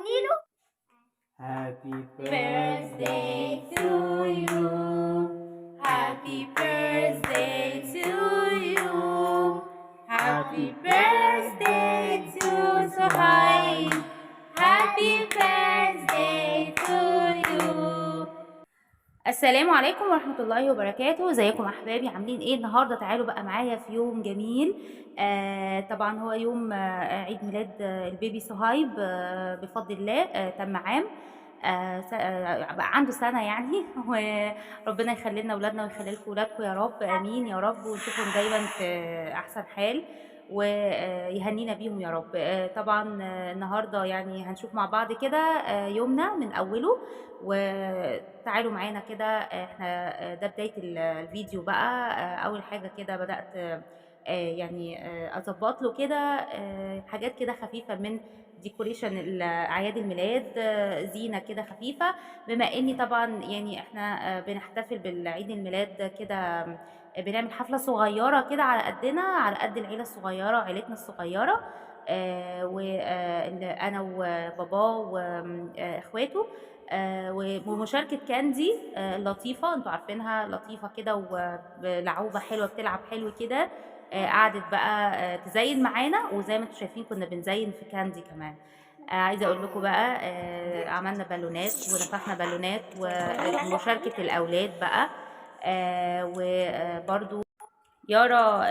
غني له Happy birthday to you. Happy birthday to you. Happy birthday to Suhaib. Happy birthday to you. السلام عليكم ورحمة الله وبركاته. ازيكم احبابي، عاملين ايه النهارده؟ تعالوا بقى معايا في يوم جميل. طبعا هو يوم عيد ميلاد البيبي صهيب. بفضل الله تم عام. بقى عنده سنة يعني وربنا يخلي لنا ولادنا ويخلي لكم ولادكم يا رب، امين يا رب، ونشوفهم دايما في احسن حال ويهنينا بيهم يا رب. طبعا النهارده يعني هنشوف مع بعض كده يومنا من اوله. وتعالوا معانا كده، احنا ده بداية الفيديو بقى. اول حاجة كده بدأت يعني اظبط له كده حاجات كده خفيفة من ديكوريشن اعياد الميلاد، زينة كده خفيفة. بما اني طبعا يعني احنا بنحتفل بالعيد الميلاد كده، بنعمل حفلة صغيرة كده على قدنا، على قد العيلة الصغيرة، عيلتنا الصغيرة. وانا وباباه واخواته، ومشاركة كاندي لطيفة، انتوا عارفينها، لطيفة كده ولعوبة حلوة بتلعب حلو كده. قعدت بقى تزين معانا، وزي ما انتوا شايفين كنا بنزين في كاندي كمان. عايزة اقول لكم بقى، عملنا بالونات ونفخنا بالونات ومشاركة الاولاد بقى. وبرضو يارا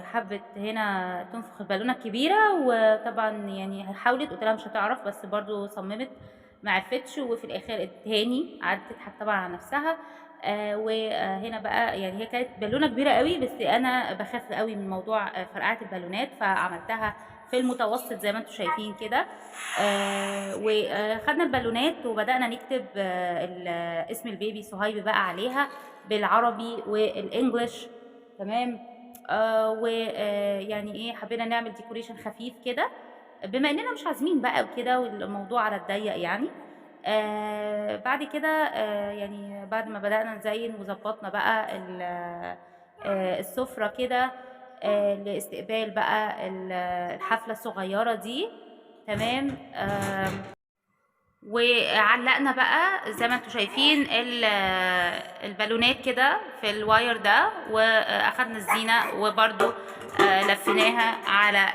حبت هنا تنفخ البالونة الكبيرة، وطبعا يعني حاولت، قلت لها مش هتعرف، بس برضو صممت ما عرفتش، وفي الاخر التاني قعدت تضحك طبعا على نفسها. وهنا بقى يعني هي كانت بالونة كبيرة قوي، بس انا بخاف قوي من موضوع فرقعة البالونات، فعملتها في المتوسط زي ما انتم شايفين كده. وخدنا البالونات وبدأنا نكتب اسم البيبي صهيب بقى عليها بالعربي والانجليش. تمام. ويعني ايه، حبينا نعمل ديكوريشن خفيف كده، بما اننا مش عازمين بقى وكده، والموضوع على الضيق يعني. بعد كده يعني بعد ما بدأنا نزين وظبطنا بقى السفرة كده لاستقبال بقى الحفلة الصغيرة دي. تمام. وعلقنا بقى زي ما انتوا شايفين البالونات كده في الواير ده، واخدنا الزينة وبرضو لفيناها على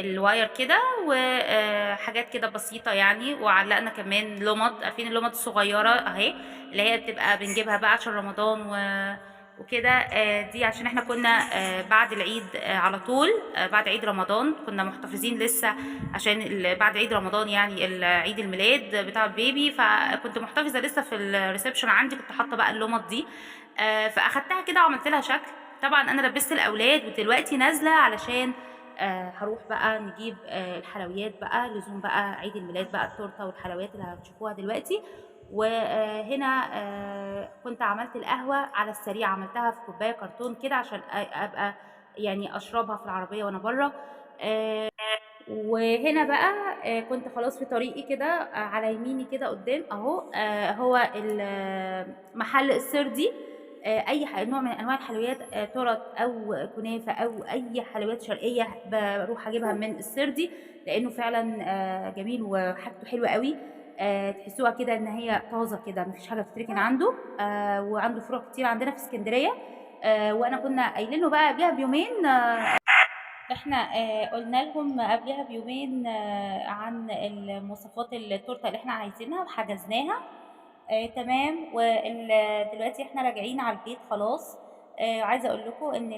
الواير كده، وحاجات كده بسيطة يعني. وعلقنا كمان لمض، عارفين اللمض الصغيرة اهي، اللي هي بتبقى بنجيبها بقى عشان رمضان وكده. دي عشان احنا كنا بعد العيد على طول، بعد عيد رمضان كنا محتفظين لسه، عشان بعد عيد رمضان يعني عيد الميلاد بتاع البيبي، فكنت محتفظة لسه في الريسبشن عندي، كنت حاطة بقى اللمض دي. فاخدتها كده وعملت لها شكل. طبعا انا لبست الاولاد ودلوقتي نازلة علشان هروح بقى نجيب الحلويات بقى، لزوم بقى عيد الميلاد بقى، التورته والحلويات اللي هتشوفوها دلوقتي. وهنا كنت عملت القهوه على السريع، عملتها في كوبايه كرتون كده عشان ابقى يعني اشربها في العربيه وانا بره. وهنا بقى كنت خلاص في طريقي كده، على يميني كده قدام اهو هو محل السردي. اي نوع من انواع الحلويات، تورت او كنافه او اي حلويات شرقيه، بروح اجيبها من السردي، لانه فعلا جميل وحاجته حلوه قوي. تحسوها كده ان هي طازه كده، مفيش حاجه بتتركن عنده. وعنده فروع كتير عندنا في اسكندريه. وانا كنا قايلين له بقى قبلها بيومين، احنا قلنا لهم قبلها بيومين عن المواصفات التورته اللي احنا عايزينها وحجزناها. تمام. ودلوقتي احنا راجعين على البيت خلاص. عايزه اقول لكم ان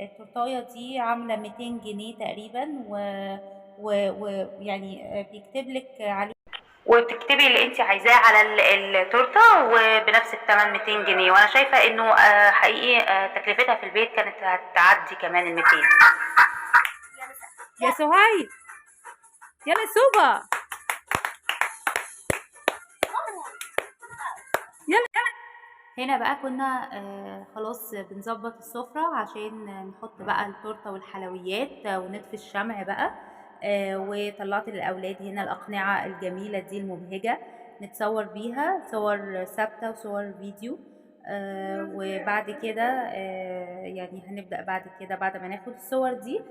التورتايه دي عامله 200 جنيه تقريبا، ويعني بيكتب لك عليه، وبتكتبي اللي انت عايزاه على التورته، وبنفس الثمن 200 جنيه. وانا شايفه انه حقيقي تكلفتها في البيت كانت هتعدي كمان ال 200. يا سهيل، يلا سوبا، يلا. هنا بقى كنا خلاص بنظبط السفرة عشان نحط بقى التورتة والحلويات، ونطفي الشمع بقى. وطلعت للأولاد هنا الأقنعة الجميلة دي المبهجة، نتصور بيها صور ثابتة وصور فيديو. وبعد كده يعني هنبدأ بعد كده، بعد ما ناخد الصور دي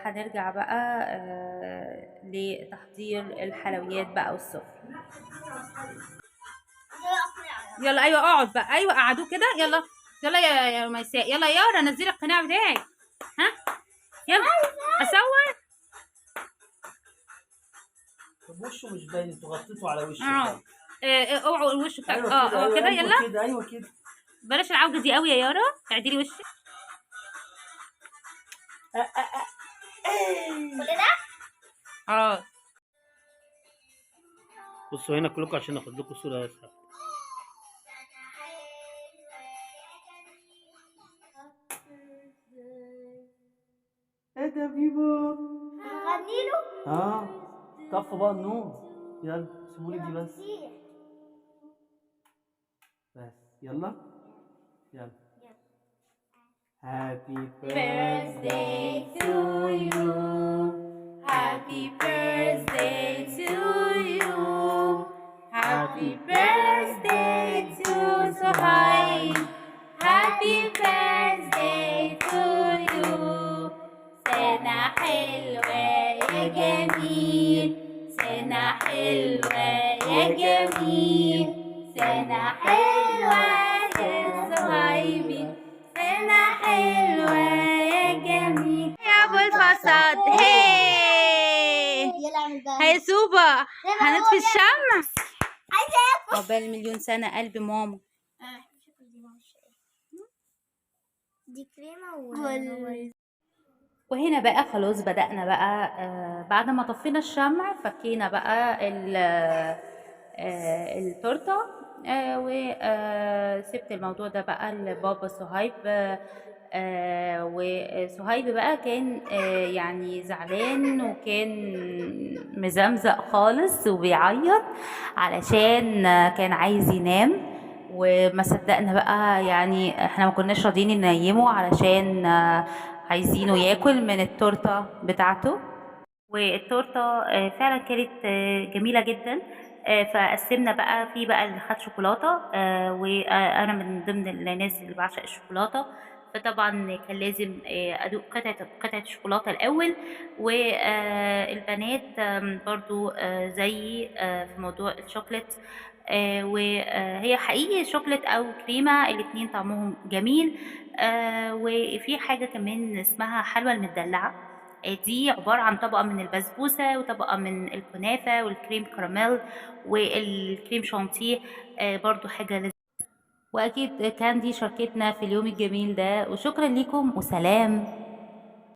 هنرجع بقى لتحضير الحلويات بقى والسفرة. يلا ايوه اقعد بقى، ايوه قعدوه كده. يلا يلا يا ميساء، يلا يا يارا نزلي القناع بتاعك. ها يلا اصور. طب وشه مش باين، انتوا غطيتوا على وشه. اوعوا الوش بتاعك. ايوه كده، كده ايوه يلا. كده، ايوه كده. بلاش العوجة دي قوي يا يارا، اعدلي وشك. كل ده؟ بصوا هنا كلكم عشان اخد لكم صورة بس. ايه ده بيبو؟ هنغني له؟ طفوا بقى النور. يلا سيبولي دي بس. بس يلا يلا. Happy birthday to you. Happy birthday to you. Happy birthday to Suhaib. Happy birthday to you. سنة حلوة يا جميل، سنة حلوة يا جميل، سنة حلوة يا صهيبي، سنة حلوة يا جميل. يا أبو الفساد هي سوبا هنطفي الشمع. عقبال مليون سنة قلب ماما. دي كريمة وهنا بقى خلاص بدأنا بقى بعد ما طفينا الشمع فكينا بقى التورته، وسبت الموضوع ده بقى لبابا صهيب. وصهيب بقى كان يعني زعلان وكان مزمزق خالص وبيعيط علشان كان عايز ينام، وما صدقنا بقى يعني احنا ما كناش راضيين ننيمه علشان عايزينه ياكل من التورته بتاعته. والتورته فعلا كانت جميله جدا. فقسمنا بقى في بقى اللي خد شوكولاته، وانا من ضمن الناس اللي بعشق الشوكولاته، فطبعا كان لازم ادوق قطعه الشوكولاته الاول. والبنات برضو زي في موضوع الشوكليت. وهي حقيقي شوكليت او كريمه الاتنين طعمهم جميل. وفي حاجه كمان اسمها حلوى المدلعه. دي عبارة عن طبقة من البسبوسة وطبقة من الكنافة والكريم كراميل والكريم شانتيه، برضو حاجة لذيذة. وأكيد كان دي شاركتنا في اليوم الجميل ده، وشكرا لكم وسلام.